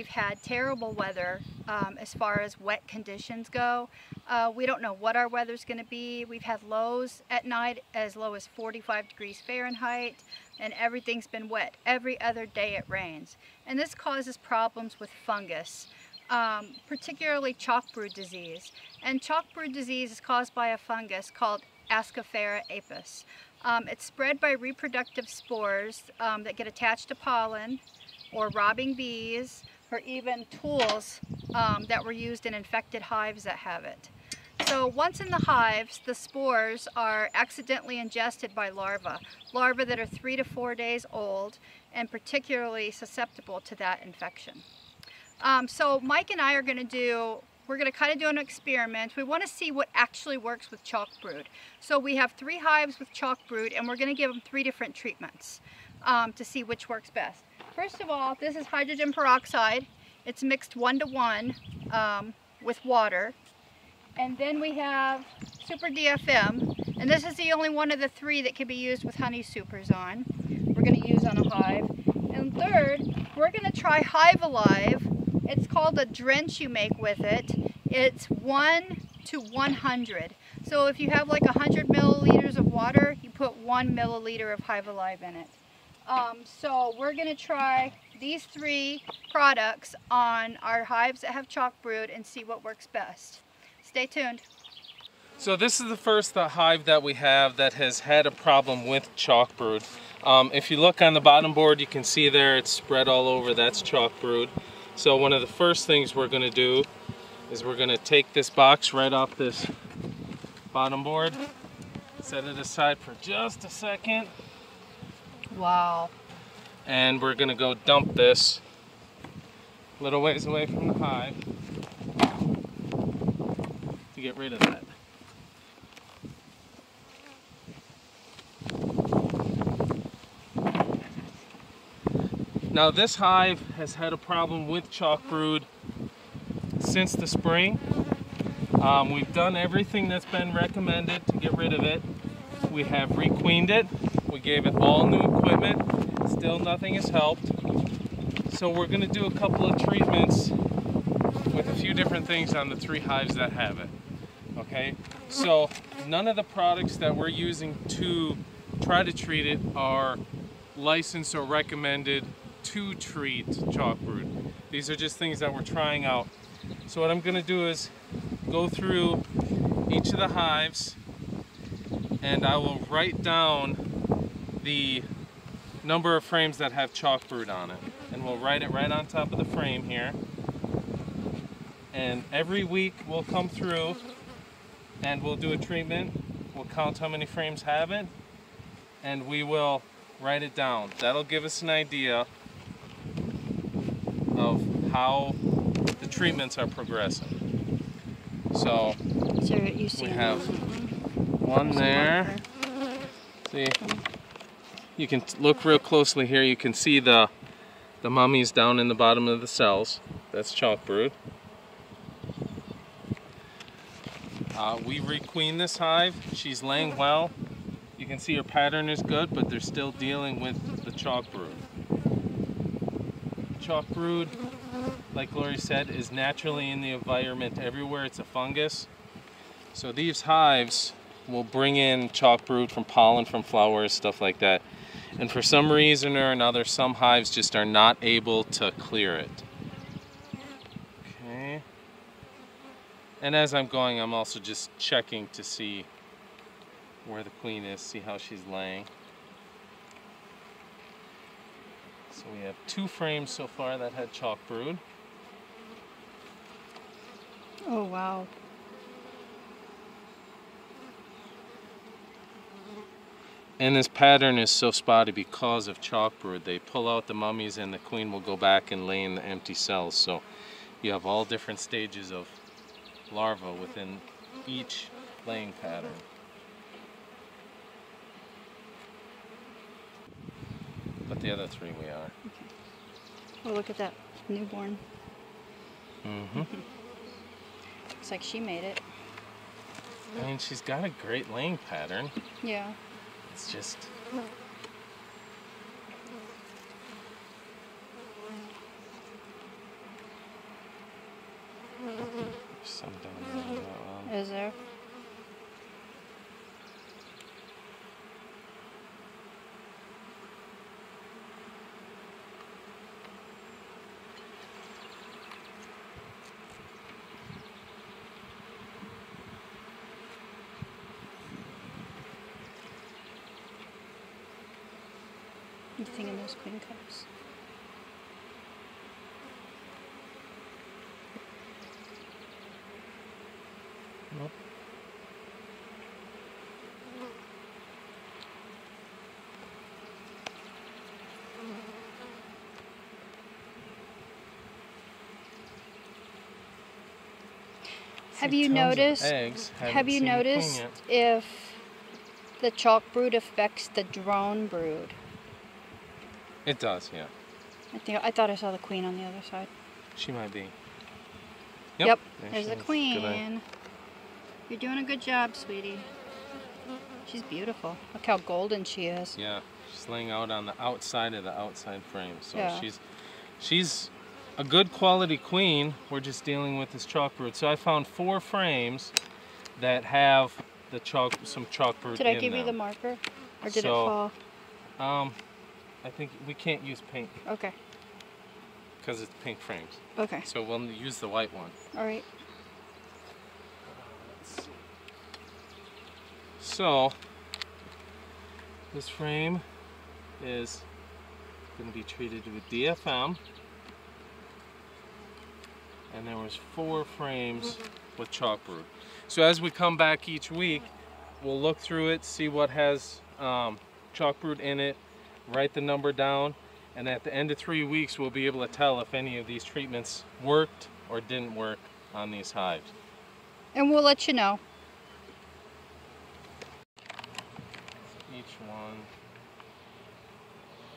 we've had terrible weather as far as wet conditions go. We don't know what our weather's going to be. We've had lows at night as low as 45 degrees Fahrenheit, and everything's been wet. Every other day it rains. And this causes problems with fungus, particularly Chalkbrood disease. And Chalkbrood disease is caused by a fungus called Ascosphaera apis. It's spread by reproductive spores that get attached to pollen, or robbing bees, or even tools that were used in infected hives that have it. So once in the hives, the spores are accidentally ingested by larvae that are 3 to 4 days old and particularly susceptible to that infection. So Mike and I are going to we're going to kind of do an experiment. We want to see what actually works with Chalkbrood. So we have 3 hives with Chalkbrood, and we're going to give them 3 different treatments to see which works best. First of all, this is hydrogen peroxide. It's mixed 1-to-1 with water. And then we have super DFM, and this is the only one of the 3 that can be used with honey supers on. We're going to use on a hive. And third, we're going to try Hive Alive. It's called a drench you make with it. It's 1 to 100. So if you have like 100 milliliters of water, you put 1 milliliter of Hive Alive in it. So we're going to try these 3 products on our hives that have Chalkbrood and see what works best. Stay tuned. So this is the first hive that we have that has had a problem with Chalkbrood. If you look on the bottom board, you can see there it's spread all over. That's Chalkbrood. So one of the first things we're going to do is we're going to take this box right off this bottom board, set it aside for just a second. Wow. And we're going to go dump this a little ways away from the hive to get rid of that. Now this hive has had a problem with Chalkbrood since the spring. We've done everything that's been recommended to get rid of it. We have requeened it. We gave it all new equipment. Still nothing has helped. So we're going to do a couple of treatments with a few different things on the 3 hives that have it. Okay, so none of the products that we're using to try to treat it are licensed or recommended to treat Chalkbrood. These are just things that we're trying out. So what I'm going to do is go through each of the hives, and I will write down the number of frames that have Chalkbrood on it, and we'll write it right on top of the frame here. And every week we'll come through and we'll do a treatment. We'll count how many frames have it, and we will write it down. That'll give us an idea of how the treatments are progressing. So we have one there. See, you can look real closely here. You can see the mummies down in the bottom of the cells. That's Chalkbrood. We requeen this hive. She's laying well. You can see her pattern is good, but they're still dealing with the Chalkbrood. Chalkbrood, like Lori said, is naturally in the environment everywhere. It's a fungus. So these hives will bring in Chalkbrood from pollen, from flowers, stuff like that. And for some reason or another, some hives just are not able to clear it. Okay. And as I'm going, I'm also just checking to see where the queen is, see how she's laying. So we have 2 frames so far that had Chalkbrood. Oh, wow. And this pattern is so spotty because of Chalkbrood. They pull out the mummies and the queen will go back and lay in the empty cells. So you have all different stages of larvae within each laying pattern. But the other 3 we are. Okay. Oh, look at that newborn. Mm-hmm. Looks like she made it. I mean, she's got a great laying pattern. Yeah. It's just... Some down there as well. Is there? Anything in those queen cups? Nope. Have you noticed? Eggs. Have you noticed if the Chalkbrood affects the drone brood? It does, yeah. I thought I saw the queen on the other side. She might be. Yep, There there's she the is. queen. You're doing a good job, sweetie. She's beautiful. Look how golden she is. Yeah, she's laying out on the outside of the outside frame. So Yeah. she's a good quality queen. We're just dealing with this Chalkbrood. So I found 4 frames that have the some Chalkbrood in them. Did I give you the marker? Or did it fall? I think we can't use pink Okay. because it's pink frames. Okay. So we'll use the white one. All right. So this frame is going to be treated with DFM, and there was 4 frames with Chalkbrood. So as we come back each week, we'll look through it, see what has Chalkbrood in it, write the number down, and at the end of 3 weeks we'll be able to tell if any of these treatments worked or didn't work on these hives. And we'll let you know. Each one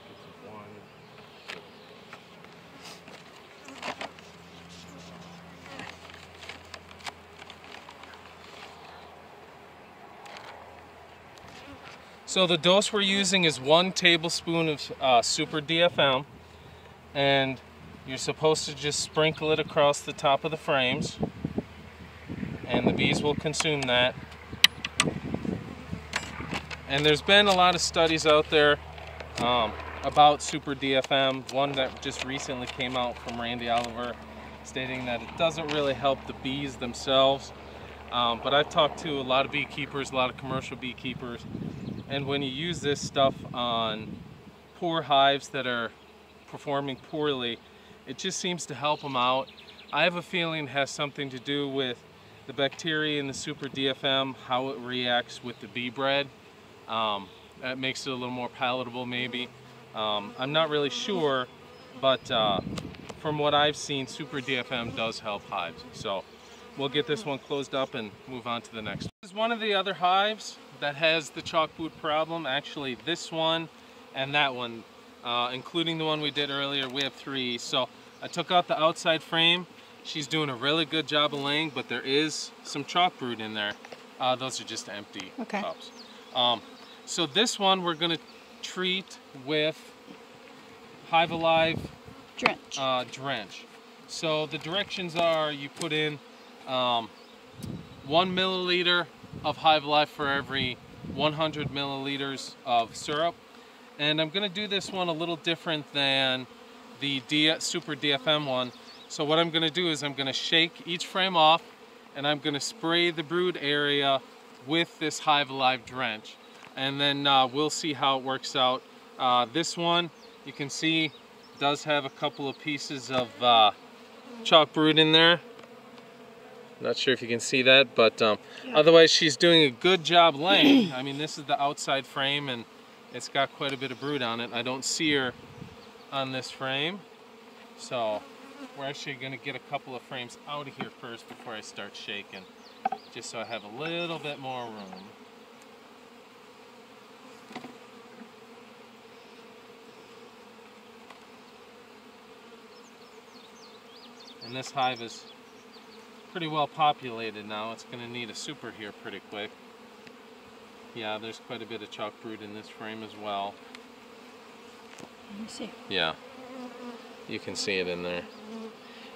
gets 1. So the dose we're using is 1 tablespoon of super DFM, and you're supposed to just sprinkle it across the top of the frames, and the bees will consume that. And there's been a lot of studies out there about super DFM. One that just recently came out from Randy Oliver stating that it doesn't really help the bees themselves. But I've talked to a lot of beekeepers, a lot of commercial beekeepers, and when you use this stuff on poor hives that are performing poorly, it just seems to help them out. I have a feeling it has something to do with the bacteria in the super DFM, how it reacts with the bee bread. That makes it a little more palatable maybe. I'm not really sure, but from what I've seen, super DFM does help hives. So we'll get this one closed up and move on to the next one. This is one of the other hives that has the Chalkbrood problem. Actually, this one and that one, including the one we did earlier, we have 3. So I took out the outside frame. She's doing a really good job of laying, but there is some Chalkbrood in there. Those are just empty cups. So this one we're going to treat with Hive Alive drench. So the directions are you put in 1 milliliter of Hive Alive for every 100 milliliters of syrup. And I'm going to do this one a little different than the Super DFM one. So what I'm going to do is I'm going to shake each frame off, and I'm going to spray the brood area with this Hive Alive drench. And then we'll see how it works out. This one, you can see, does have a couple of pieces of Chalkbrood in there. Not sure if you can see that, but otherwise she's doing a good job laying. I mean, this is the outside frame, and it's got quite a bit of brood on it. I don't see her on this frame, so we're actually going to get a couple of frames out of here first before I start shaking, just so I have a little bit more room. And this hive is pretty well populated now. It's going to need a super here pretty quick. Yeah, there's quite a bit of Chalkbrood in this frame as well. Let me see. Yeah, you can see it in there.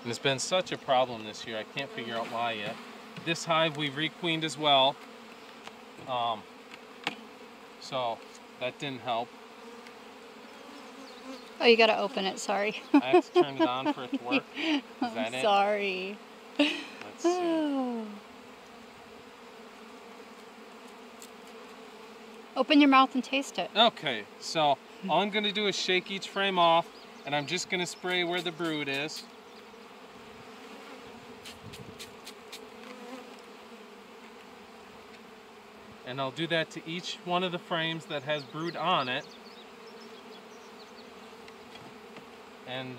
And it's been such a problem this year, I can't figure out why yet. This hive we requeened as well. So that didn't help. Oh, you gotta open it, sorry. I have to turn it on for it to work. Is that it? Sorry. Let's see. Open your mouth and taste it. Okay, so all I'm going to do is shake each frame off, and I'm just going to spray where the brood is. And I'll do that to each one of the frames that has brood on it. And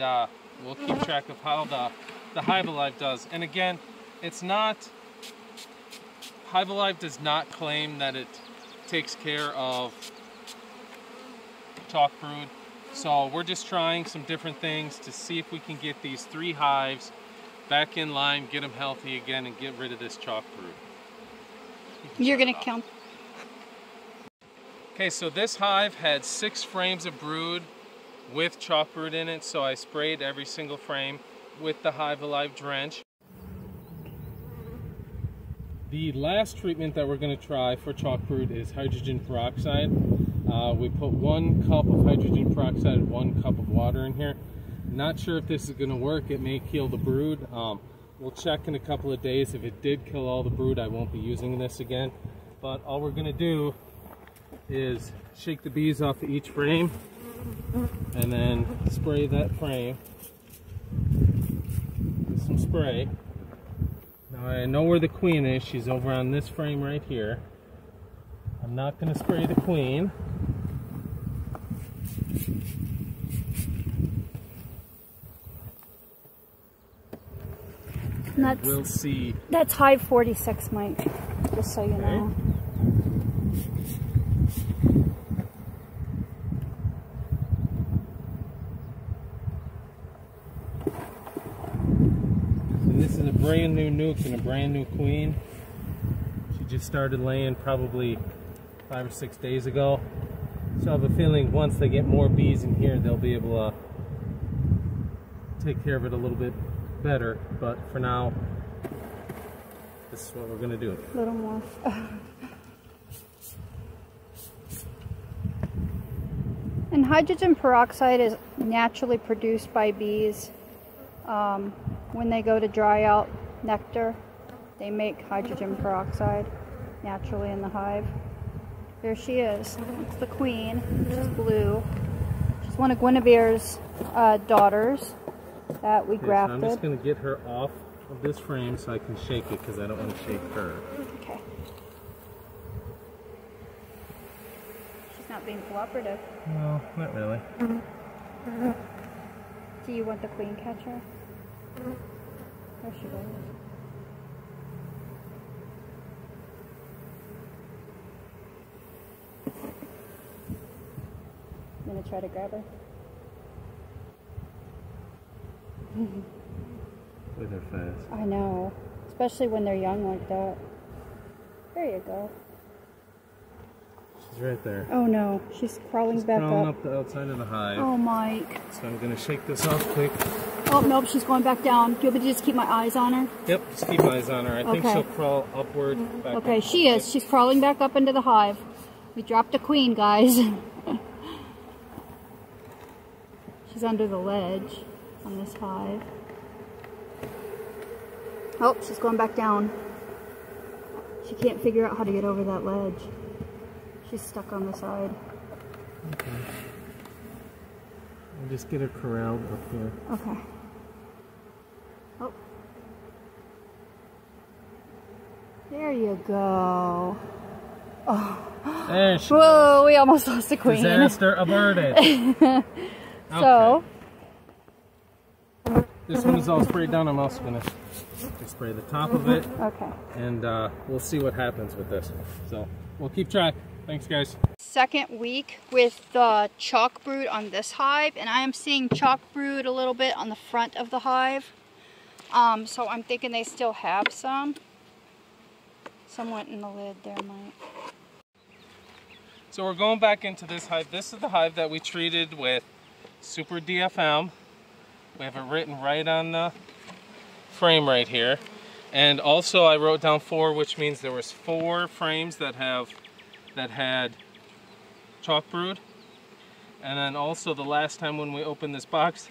we'll keep track of how the Hive Alive does. And again, it's not, Hive Alive does not claim that it takes care of Chalkbrood. So we're just trying some different things to see if we can get these 3 hives back in line, get them healthy again, and get rid of this Chalkbrood. You're gonna count. Okay, so this hive had 6 frames of brood with Chalkbrood in it, so I sprayed every single frame with the Hive Alive drench. The last treatment that we're going to try for Chalkbrood is hydrogen peroxide. We put 1 cup of hydrogen peroxide and 1 cup of water in here. Not sure if this is going to work. It may kill the brood. We'll check in a couple of days. If it did kill all the brood, I won't be using this again. But all we're going to do is shake the bees off of each frame and then spray that frame with some spray. Now I know where the queen is. She's over on this frame right here. I'm not going to spray the queen. We'll see. That's Hive 46, Mike, just so you know. This is a brand new nuke and a brand new queen. She just started laying probably 5 or 6 days ago. So I have a feeling once they get more bees in here, they'll be able to take care of it a little bit better. But for now, this is what we're going to do. A little more. And hydrogen peroxide is naturally produced by bees. When they go to dry out nectar, they make hydrogen peroxide naturally in the hive. There she is. It's the queen. She's blue. She's one of Guinevere's daughters that we grafted. So I'm just going to get her off of this frame so I can shake it because I don't want to shake her. Okay. She's not being cooperative. No, not really. Do you want the queen catcher? There she goes. I'm gonna try to grab her. With her fast. I know, especially when they're young like that. There you go. She's right there. Oh no, she's crawling back crawling up. up the outside of the hive. Oh, Mike. So I'm gonna shake this off quick. Oh nope, she's going back down. Do you want me to just keep my eyes on her? Yep, just keep eyes on her. I think she'll crawl upward. Back Okay, up. she is. She's crawling back up into the hive. We dropped a queen, guys. She's under the ledge on this hive. Oh, she's going back down. She can't figure out how to get over that ledge. She's stuck on the side. Okay. I'll just get her corralled up here. Okay. Oh. There you go. Oh. There she Whoa, goes. we almost lost the queen. Disaster averted. So. Okay. This one is all sprayed down. I'm also going to spray the top of it. Okay. And we'll see what happens with this. So we'll keep track. Thanks, guys. Second week with the Chalkbrood on this hive, and I am seeing Chalkbrood a little bit on the front of the hive. So I'm thinking they still have some. Some went in the lid there, Mike. So we're going back into this hive. This is the hive that we treated with Super DFM. We have it written right on the frame right here. And also I wrote down 4, which means there was 4 frames that had Chalkbrood. And then also the last time when we opened this box,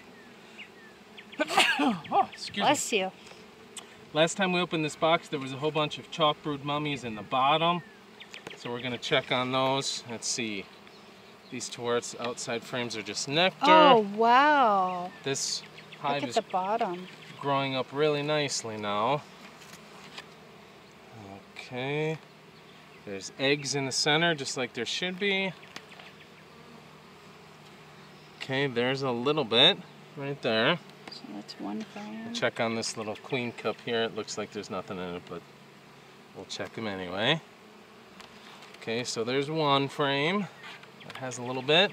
oh, excuse me. Bless you. Last time we opened this box, there was a whole bunch of Chalkbrood mummies in the bottom. So we're gonna check on those. Let's see. These two outside frames are just nectar. Oh, wow. This hive is Look at the bottom. growing up really nicely now. Okay. There's eggs in the center, just like there should be. Okay, there's a little bit right there. So that's one frame. Check on this little queen cup here. It looks like there's nothing in it, but we'll check them anyway. Okay, so there's one frame that has a little bit.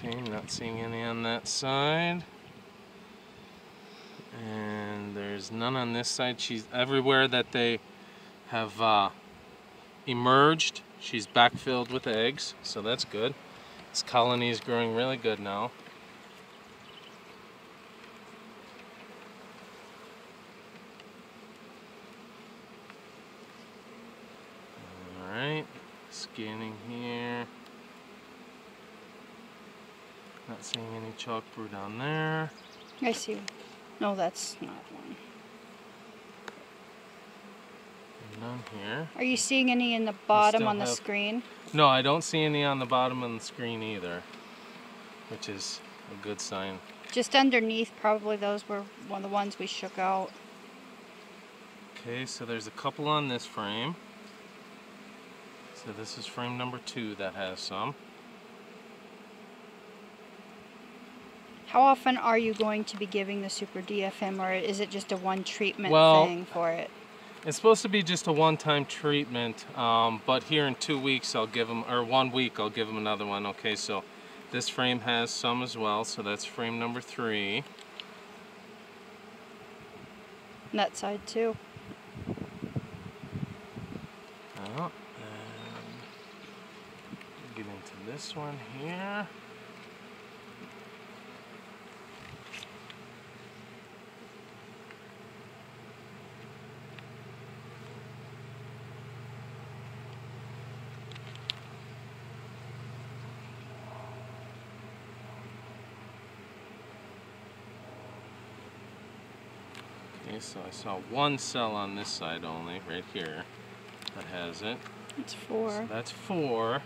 Okay, not seeing any on that side. And there's none on this side. She's everywhere that they have emerged, she's backfilled with eggs, so that's good. This colony is growing really good now. Alright, scanning here. Not seeing any Chalkbrood down there. I see. No, that's not one. None here. Are you seeing any in the bottom on the have- screen? No, I don't see any on the bottom of the screen either, which is a good sign. Just underneath, probably those were one of the ones we shook out. Okay, so there's a couple on this frame. So this is frame number 2 that has some. How often are you going to be giving the Super DFM, or is it just a one treatment thing for it? It's supposed to be just a one-time treatment, but here in 2 weeks I'll give them, or 1 week I'll give them another one. Okay, so this frame has some as well, so that's frame number 3. And that side too. Oh, and get into this one here. Okay, so I saw one cell on this side only, right here, that has it. It's 4. So that's 4.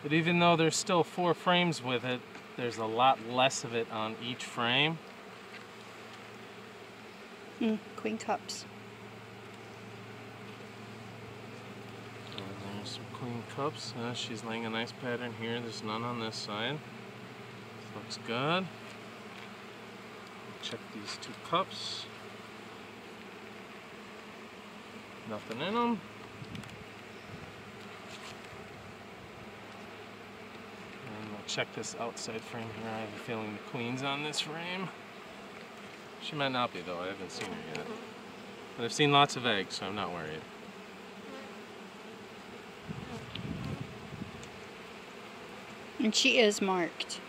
But even though there's still 4 frames with it, there's a lot less of it on each frame. Queen cups. And there's some queen cups. She's laying a nice pattern here. There's none on this side. Looks good. Check these 2 cups. Nothing in them. And we'll check this outside frame here. I have a feeling the queen's on this frame. She might not be though, I haven't seen her yet. But I've seen lots of eggs, so I'm not worried. And she is marked.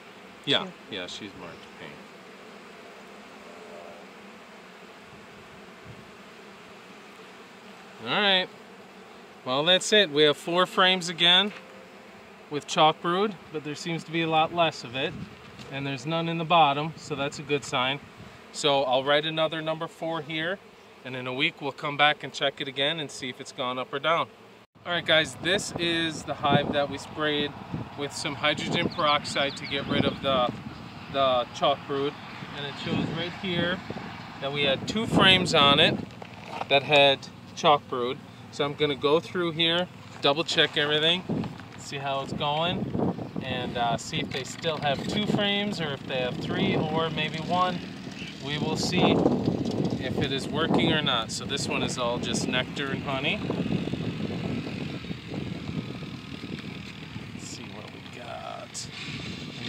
Yeah, yeah, she's marked pink. Alright, well that's it. We have 4 frames again with Chalkbrood, but there seems to be a lot less of it. And there's none in the bottom, so that's a good sign. So I'll write another number 4 here, and in a week we'll come back and check it again and see if it's gone up or down. Alright guys, this is the hive that we sprayed with some hydrogen peroxide to get rid of the Chalkbrood. And it shows right here that we had 2 frames on it that had Chalkbrood. So I'm going to go through here, double check everything, see how it's going, and see if they still have 2 frames or if they have 3 or maybe 1. We will see if it is working or not. So this one is all just nectar and honey. Let's see what we got.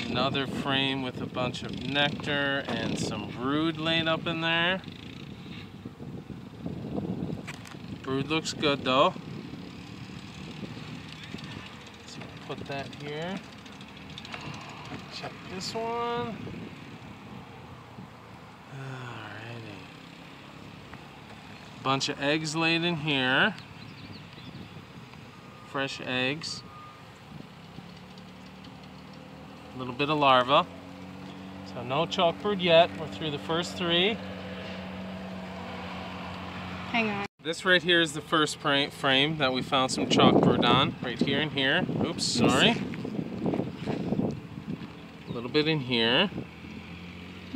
Another frame with a bunch of nectar and some brood laid up in there. Brood looks good though. So put that here. Check this one. Alrighty. Bunch of eggs laid in here. Fresh eggs. A little bit of larva. So no chalkbrood yet. We're through the first 3. Hang on. This right here is the first frame that we found some chalkbrood on. Right here and here. Oops, sorry. A little bit in here.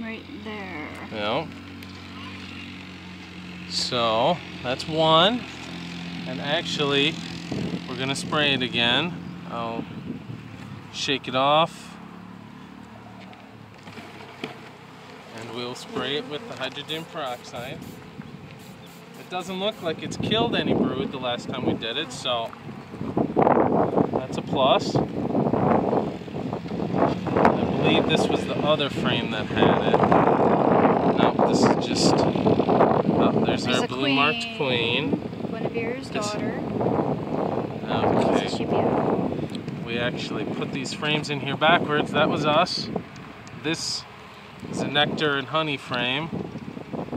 Right there. Yeah. So that's one. And actually, we're gonna spray it again. I'll shake it off. And we'll spray it with the hydrogen peroxide. It doesn't look like it's killed any brood the last time we did it, so that's a plus. I believe this was the other frame that had it. No, this is just... Oh, there's our blue marked queen. Guinevere's daughter. Okay. We actually put these frames in here backwards. That was us. This is a nectar and honey frame.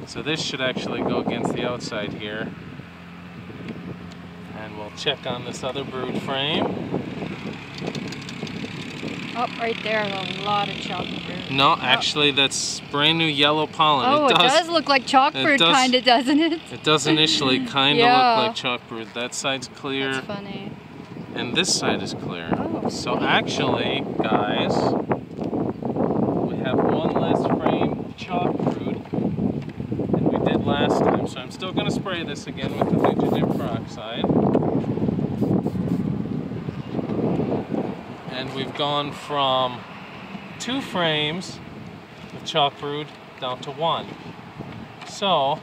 So this should actually go against the outside here. And we'll check on this other brood frame. Oh, right there, a lot of chalkbrood. No, actually that's brand new yellow pollen. Oh, it does look like chalkbrood, kind of, doesn't it? It does initially kind of look like chalkbrood. That side's clear. That's funny. And this side is clear. Oh, so actually, guys, we have one less frame of chalkbrood last time, so I'm still going to spray this again with the hydrogen peroxide. And we've gone from 2 frames of chalkbrood down to 1. So, I'm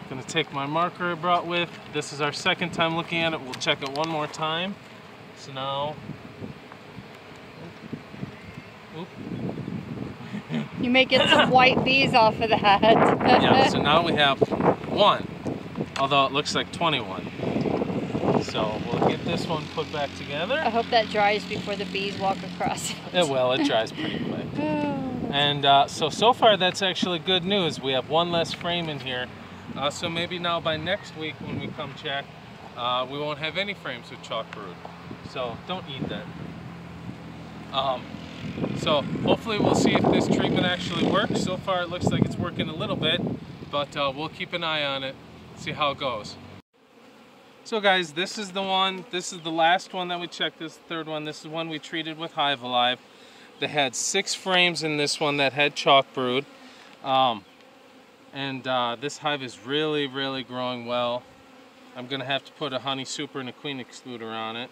going to take my marker I brought with. This is our second time looking at it. We'll check it one more time. So now... Oop. You may get some white bees off of that. Yeah, so now we have 1, although it looks like 21. So we'll get this one put back together. I hope that dries before the bees walk across it. It will, it dries pretty quick. And so far that's actually good news. We have 1 less frame in here. So maybe now by next week when we come check, we won't have any frames with chalkbrood. So don't eat that. So hopefully we'll see if this treatment actually works. So far it looks like it's working a little bit, but we'll keep an eye on it, see how it goes. So guys, this is the one, this is the last one that we checked, this third one. This is one we treated with Hive Alive. They had 6 frames in this one that had chalkbrood. This hive is really, really growing well. I'm gonna have to put a honey super and a queen excluder on it.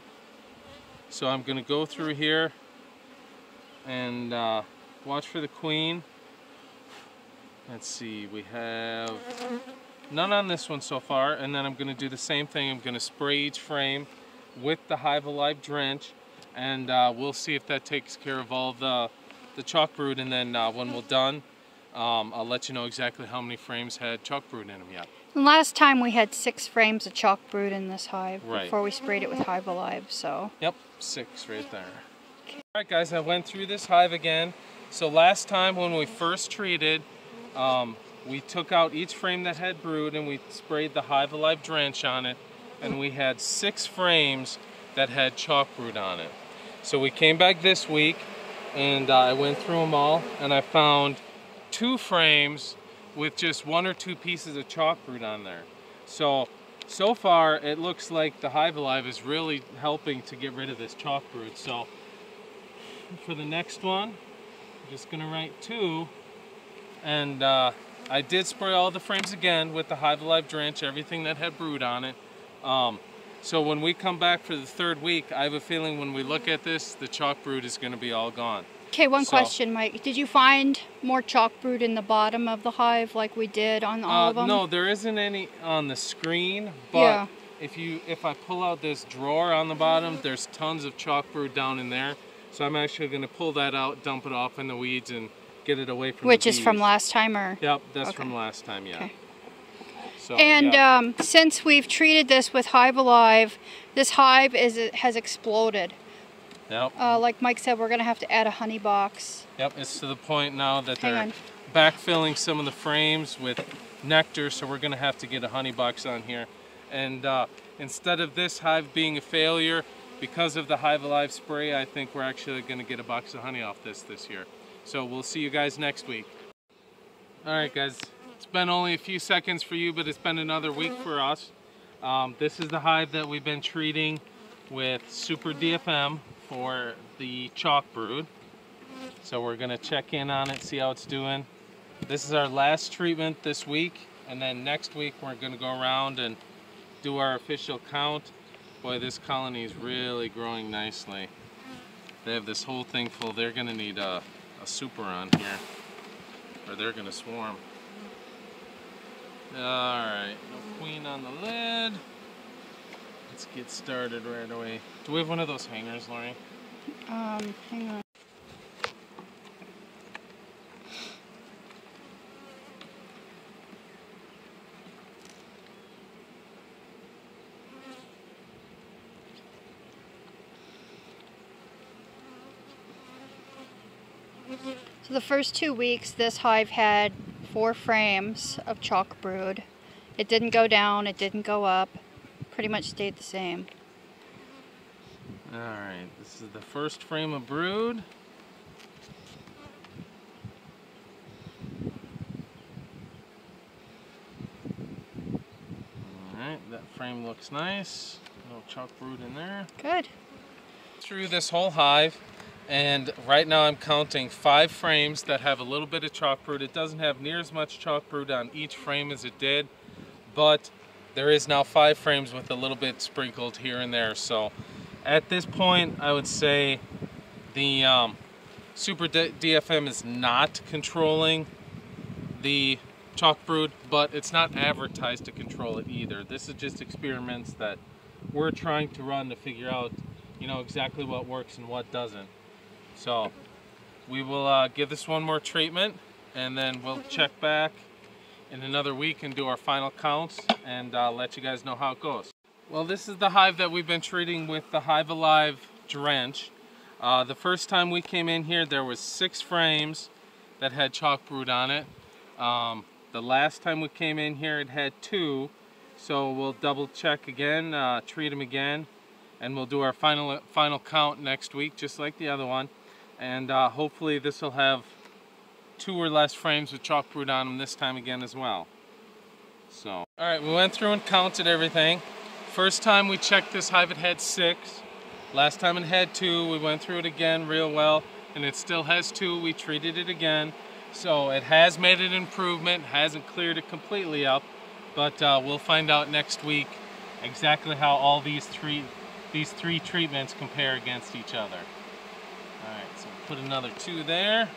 So I'm gonna go through here and watch for the queen. Let's see, we have none on this one so far, and then I'm going to do the same thing. I'm going to spray each frame with the Hive Alive drench, and we'll see if that takes care of all the chalkbrood, and then when we're done, I'll let you know exactly how many frames had chalkbrood in them yet. Last time we had 6 frames of chalkbrood in this hive before we sprayed it with Hive Alive, so. Yep, 6 right there. Alright guys, I went through this hive again. So last time when we first treated, we took out each frame that had brood and we sprayed the Hive Alive drench on it, and we had 6 frames that had chalkbrood on it. So we came back this week and I went through them all, and I found 2 frames with just 1 or 2 pieces of chalkbrood on there. So far it looks like the Hive Alive is really helping to get rid of this chalkbrood. So for the next one, I'm just going to write 2, and I did spray all the frames again with the Hive Alive drench, everything that had brood on it. So when we come back for the 3rd week, I have a feeling when we look at this, the chalkbrood is going to be all gone. Okay, one question, Mike. Did you find more chalkbrood in the bottom of the hive like we did on all of them? No, there isn't any on the screen, but if I pull out this drawer on the bottom, there's tons of chalkbrood down in there. So I'm actually going to pull that out, dump it off in the weeds, and get it away from Which the is bees. from last time, or? Yep, that's from last time, yeah. Okay. So, and since we've treated this with Hive Alive, this hive has exploded. Yep. Like Mike said, we're going to have to add a honey box. Yep, it's to the point now that Hang they're on. backfilling some of the frames with nectar, so we're going to have to get a honey box on here. And instead of this hive being a failure, because of the Hive Alive spray, I think we're actually going to get a box of honey off this year. So we'll see you guys next week. Alright guys, it's been only a few seconds for you, but it's been another week for us. This is the hive that we've been treating with Super DFM for the Chalkbrood. So we're going to check in on it, see how it's doing. This is our last treatment this week, and then next week we're going to go around and do our official count. Boy, this colony is really growing nicely. They have this whole thing full. They're going to need a super on here, or they're going to swarm. Alright, no queen on the lid. Let's get started right away. Do we have one of those hangers, Lori? Hang on. So the first 2 weeks, this hive had 4 frames of Chalkbrood. It didn't go down, it didn't go up, pretty much stayed the same. Alright, this is the first frame of brood. Alright, that frame looks nice. No Chalkbrood in there. Good. Through this whole hive, and right now I'm counting 5 frames that have a little bit of Chalkbrood. It doesn't have near as much Chalkbrood on each frame as it did, but there is now 5 frames with a little bit sprinkled here and there. So at this point, I would say the Super DFM is not controlling the Chalkbrood, but it's not advertised to control it either. This is just experiments that we're trying to run to figure out, you know, exactly what works and what doesn't. So we will give this one more treatment, and then we'll check back in another week and do our final counts and let you guys know how it goes. Well, this is the hive that we've been treating with the Hive Alive drench. The first time we came in here, there was 6 frames that had Chalkbrood on it. The last time we came in here, it had 2. So we'll double check again, treat them again, and we'll do our final count next week, just like the other one. And hopefully this will have 2 or less frames with Chalkbrood on them this time again as well. So, alright, we went through and counted everything. First time we checked this hive, it had 6. Last time it had 2. We went through it again real well, and it still has 2. We treated it again. So it has made an improvement, hasn't cleared it completely up, but we'll find out next week exactly how all these three treatments compare against each other. Alright, so we'll put another 2 there.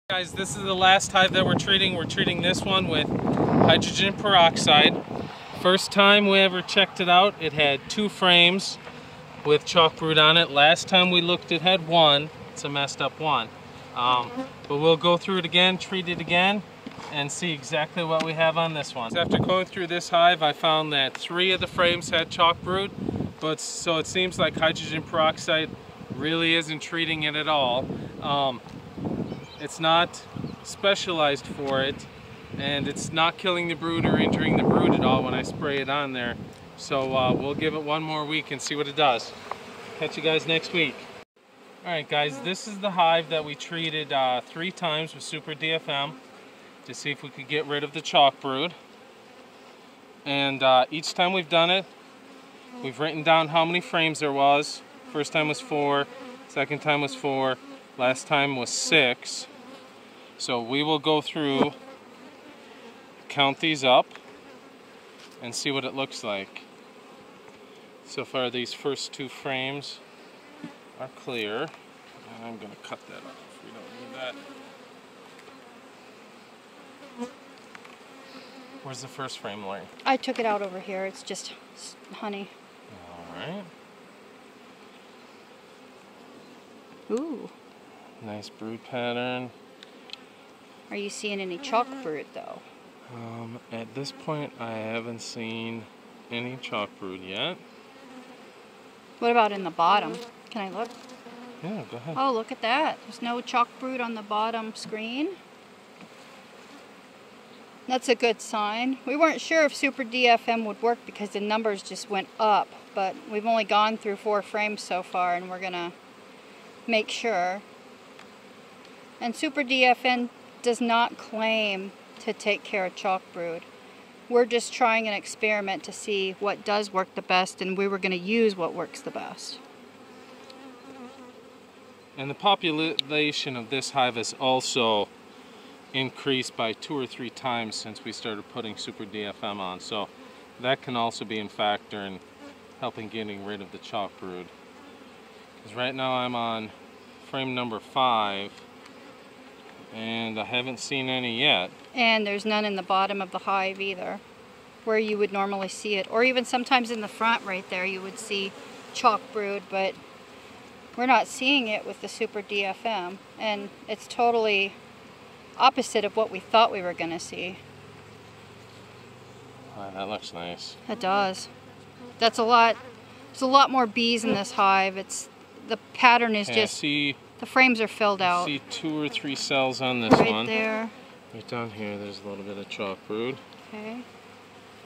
Guys, this is the last hive that we're treating. We're treating this one with hydrogen peroxide. First time we ever checked it out, it had 2 frames with Chalkbrood on it. Last time we looked, it had 1. It's a messed up one. But we'll go through it again, treat it again, and see exactly what we have on this one. After going through this hive, I found that 3 of the frames had Chalkbrood, but so it seems like hydrogen peroxide really isn't treating it at all. It's not specialized for it, and it's not killing the brood or injuring the brood at all when I spray it on there. So we'll give it 1 more week and see what it does. Catch you guys next week. Alright guys, this is the hive that we treated 3 times with Super DFM to see if we could get rid of the Chalkbrood. And each time we've done it, we've written down how many frames there was. First time was 4, second time was 4, last time was 6. So we will go through, count these up, and see what it looks like. So far these first 2 frames are clear. And I'm going to cut that off. We don't need that. Where's the first frame, Lori? I took it out over here. It's just honey. Alright. Ooh. Nice brood pattern. Are you seeing any Chalkbrood though? At this point I haven't seen any Chalkbrood yet. What about in the bottom? Can I look? Yeah, go ahead. Oh, look at that. There's no Chalkbrood on the bottom screen. That's a good sign. We weren't sure if Super DFM would work because the numbers just went up, but we've only gone through 4 frames so far, and we're gonna make sure. And Super DFM does not claim to take care of Chalkbrood. We're just trying an experiment to see what does work the best, and we were going to use what works the best. And the population of this hive has also increased by 2 or 3 times since we started putting Super DFM on. So that can also be a factor in helping getting rid of the Chalkbrood. Because right now I'm on frame number 5. And I haven't seen any yet. And there's none in the bottom of the hive either, where you would normally see it. Or even sometimes in the front right there you would see Chalkbrood, but we're not seeing it with the Super DFM. And it's totally opposite of what we thought we were going to see. Oh, that looks nice. It does. That's a lot. There's a lot more bees in this hive. The pattern is just... See, the frames are filled out. See 2 or 3 cells on this one. Right there. Right down here, there's a little bit of Chalkbrood. Okay.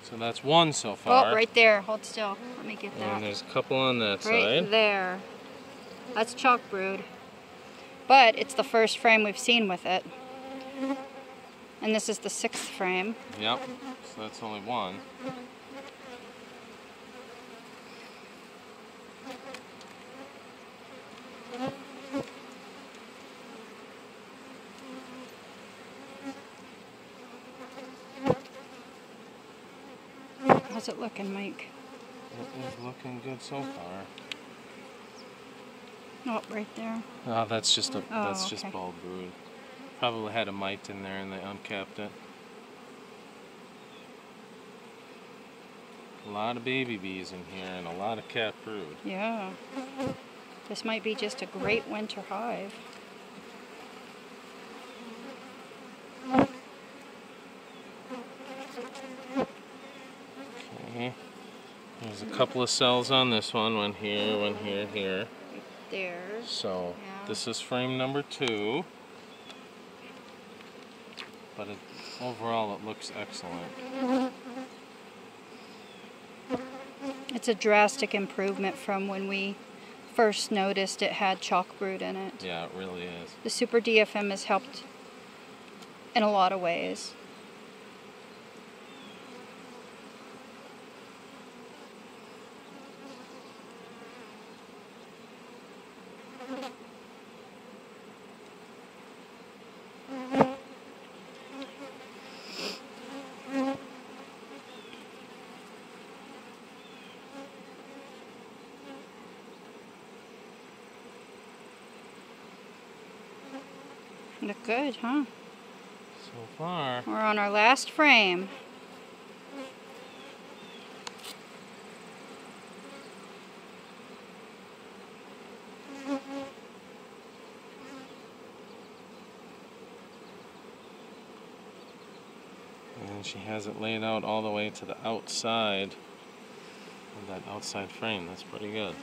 So that's 1 so far. Oh, right there. Hold still. Let me get that. And there's a couple on that side. Right there. That's Chalkbrood. But it's the first frame we've seen with it. And this is the 6th frame. Yep. So that's only 1. How's it looking, Mike? It is looking good so far. Oh, right there. Oh, that's just okay. bald brood. Probably had a mite in there and they uncapped it. A lot of baby bees in here and a lot of cat brood. Yeah. This might be just a great winter hive. Okay. There's a couple of cells on this one. One here, here. Right there. So yeah. This is frame number 2. But overall it looks excellent. It's a drastic improvement from when we first noticed it had Chalkbrood in it. Yeah, it really is. The Super DFM has helped in a lot of ways. Look good, huh? So far. We're on our last frame. And she has it laid out all the way to the outside of that outside frame. That's pretty good.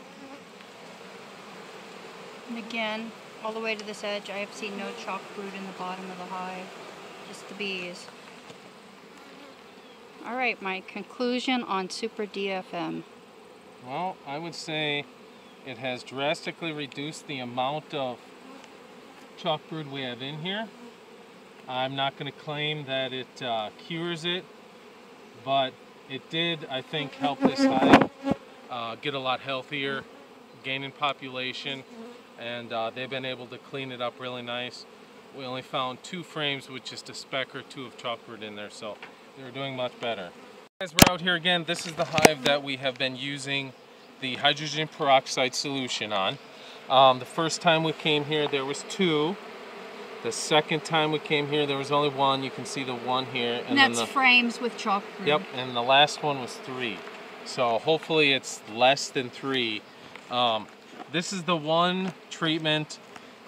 And again, all the way to this edge, I have seen no Chalkbrood in the bottom of the hive, just the bees. All right, my conclusion on Super DFM. Well, I would say it has drastically reduced the amount of Chalkbrood we have in here. I'm not going to claim that it cures it, but it did, I think, help this hive get a lot healthier, gain in population, and they've been able to clean it up really nice. We only found 2 frames with just a speck or 2 of Chalkbrood in there, so they're doing much better. Guys, we're out here again. This is the hive that we have been using the hydrogen peroxide solution on. The first time we came here, there was 2. The second time we came here, there was only 1. You can see the 1 here. And that's frames with Chalkbrood. Yep, and the last one was 3. So hopefully it's less than 3. This is the one treatment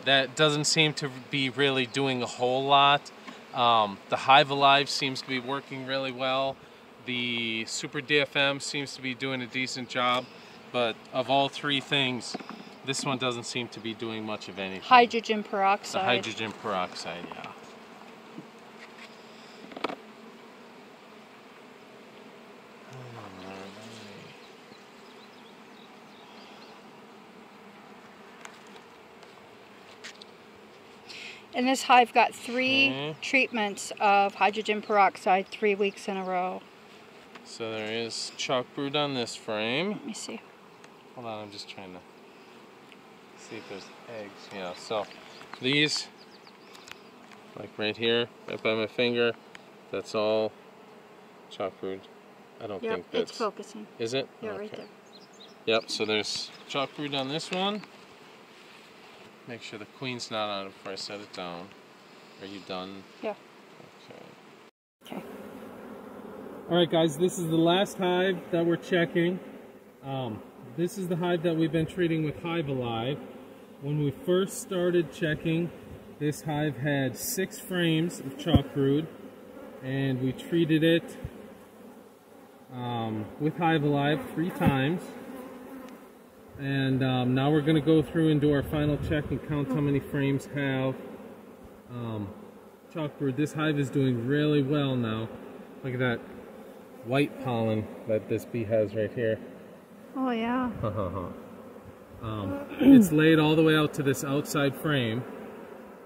that doesn't seem to be really doing a whole lot. The Hive Alive seems to be working really well. The Super DFM seems to be doing a decent job. but of all three things, this one doesn't seem to be doing much of anything. Hydrogen peroxide. The hydrogen peroxide, yeah. And this hive got 3 treatments of hydrogen peroxide 3 weeks in a row. So there is Chalkbrood on this frame. Let me see. Hold on, I'm just trying to see if there's eggs. Yeah, so these, like right here, right by my finger, that's all Chalkbrood. I don't think that's... it's focusing. Is it? Yeah, okay. right there. Yep, so there's Chalkbrood on this one. Make sure the queen's not on it before I set it down. Are you done? Yeah. Okay. Okay. Alright guys, this is the last hive that we're checking. This is the hive that we've been treating with Hive Alive. When we first started checking, this hive had 6 frames of Chalkbrood, and we treated it with Hive Alive 3 times. And now we're going to go through and do our final check and count how many frames have Chalkbrood. This hive is doing really well now. Look at that white pollen that this bee has right here. Oh yeah. It's laid all the way out to this outside frame,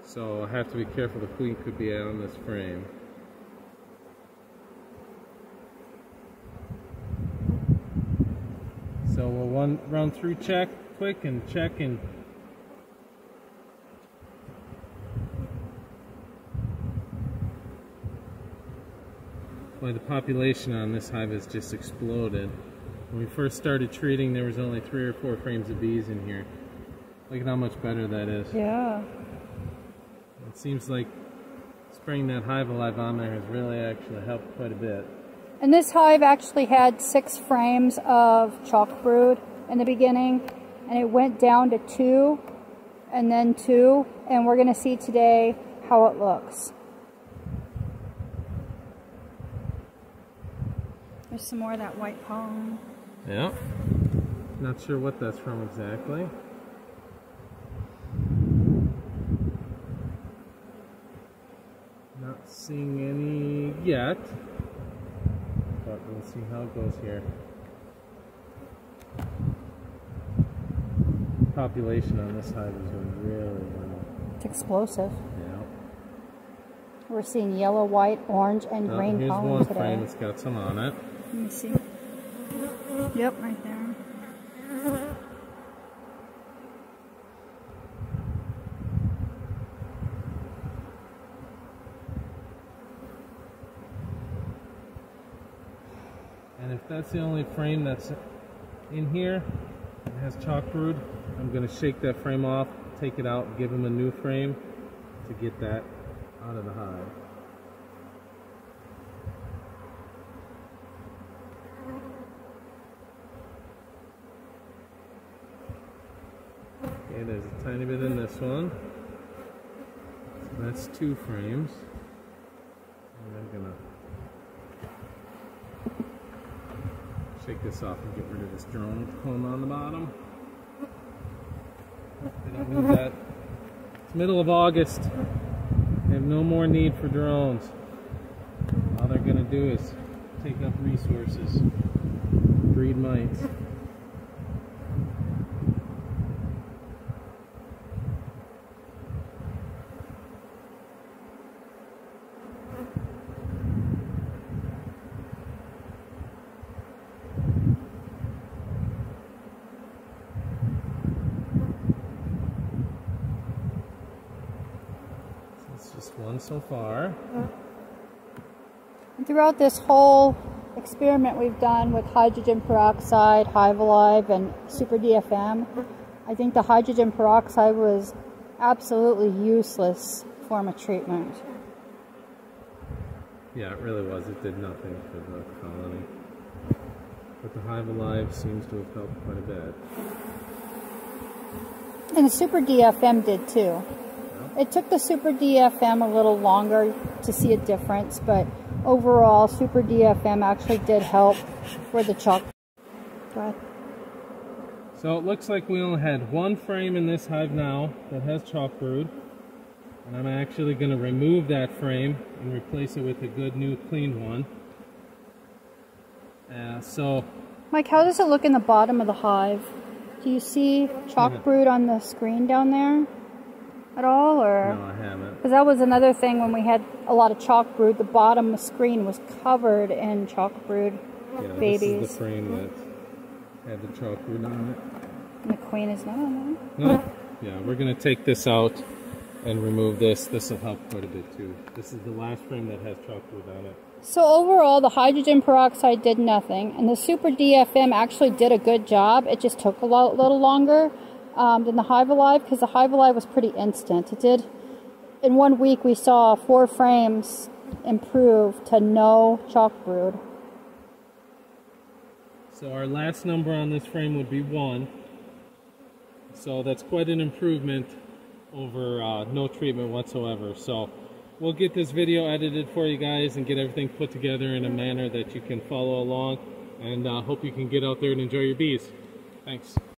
so I have to be careful. The queen could be on this frame. So we'll run through check quick and check and boy, the population on this hive has just exploded. When we first started treating, there was only 3 or 4 frames of bees in here. Look at how much better that is. Yeah. It seems like spraying that Hive Alive on there has really actually helped quite a bit. And this hive actually had 6 frames of Chalkbrood in the beginning, and it went down to 2, and then 2, and we're going to see today how it looks. There's some more of that white pollen. Yeah. Not sure what that's from exactly. Not seeing any yet. But we'll see how it goes here. Population on this hive is doing really well. It's explosive. Yeah. We're seeing yellow, white, orange, and green here's pollen one today. frame that's got some on it. Let me see. Yep, right there. And if that's the only frame that's in here that has Chalkbrood, I'm going to shake that frame off, take it out, give him a new frame to get that out of the hive. Okay, there's a tiny bit in this one. So that's 2 frames. And I'm going to shake this off and get rid of this drone comb on the bottom. They don't need that. It's middle of August. They have no more need for drones. All they're going to do is take up resources, breed mites. Just one so far. And throughout this whole experiment we've done with hydrogen peroxide, Hive Alive, and Super DFM, I think the hydrogen peroxide was absolutely useless form of treatment. Yeah, it really was. It did nothing for the colony. But the Hive Alive seems to have helped quite a bit. And the Super DFM did too. It took the Super DFM a little longer to see a difference, but overall, Super DFM actually did help for the chalk. Go ahead. So it looks like we only had one frame in this hive now that has Chalkbrood. And I'm actually going to remove that frame and replace it with a good new clean one. Mike, how does it look in the bottom of the hive? Do you see Chalkbrood on the screen down there at all? Or? No, I haven't. Because that was another thing when we had a lot of Chalkbrood. The bottom of the screen was covered in Chalkbrood babies. This is the frame that had the Chalkbrood on it. And the queen is not on there. No. Yeah, we're going to take this out and remove this. This will help quite a bit too. This is the last frame that has Chalkbrood on it. So overall, the hydrogen peroxide did nothing, and the super DFM actually did a good job. It just took a little longer than the Hive Alive, because the Hive Alive was pretty instant. It did, in 1 week, we saw 4 frames improve to no Chalkbrood. So our last number on this frame would be 1. So that's quite an improvement over no treatment whatsoever. So we'll get this video edited for you guys and get everything put together in a manner that you can follow along, and hope you can get out there and enjoy your bees. Thanks.